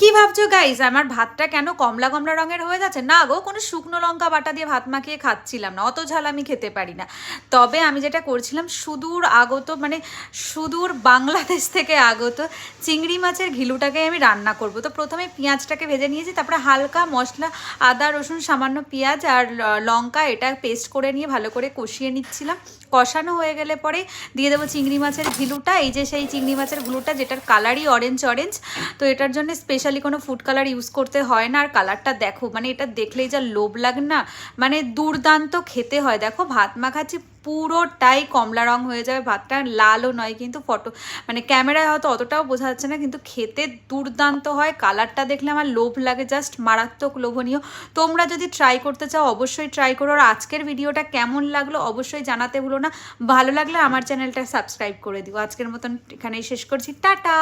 কি ভাবছো গাইস, আমার ভাতটা কেন কমলা কমলা রঙের হয়ে যাচ্ছে? না গো, কোনো শুকনো লঙ্কা বাটা দিয়ে ভাত মাখিয়ে খাচ্ছিলাম না, অত ঝাল আমি খেতে পারি না। তবে আমি যেটা করছিলাম, সুদূর আগত মানে সুদূর বাংলাদেশ থেকে আগত চিংড়ি মাছের ঘিলুটাকে আমি রান্না করব। তো প্রথমে পেঁয়াজটাকে ভেজে নিয়েছি, তারপরে হালকা মশলা, আদা রসুন সামান্য পেঁয়াজ আর লঙ্কা এটা পেস্ট করে নিয়ে ভালো করে কষিয়ে নিচ্ছিলাম। কষানো হয়ে গেলে পরে দিয়ে দেবো চিংড়ি মাছের ঘিলুটা। এই যে সেই চিংড়ি মাছের ঘিলুটা, যেটার কালারই অরেঞ্জ অরেঞ্জ। তো এটার জন্য স্পেশালি কোনো ফুড কালার ইউজ করতে হয় না। আর কালারটা দেখো, মানে এটা দেখলেই যা লোভ লাগে না, মানে দুর্দান্ত খেতে হয়। দেখো ভাত মাখাচ্ছি, পুরোটাই কমলা রং হয়ে যাবে, ভাতটা লালও নয় কিন্তু মানে ক্যামেরায় হয়তো অতটাও বোঝা যাচ্ছে না, কিন্তু খেতে দুর্দান্ত হয়। কালারটা দেখলে আমার লোভ লাগে, জাস্ট মারাত্মক লোভনীয়। তোমরা যদি ট্রাই করতে চাও অবশ্যই ট্রাই করো। আর আজকের ভিডিওটা কেমন লাগলো অবশ্যই জানাতে ভুলো না। ভালো লাগলে আমার চ্যানেলটা সাবস্ক্রাইব করে দিও। আজকের মতন এখানেই শেষ করছি, টাটা।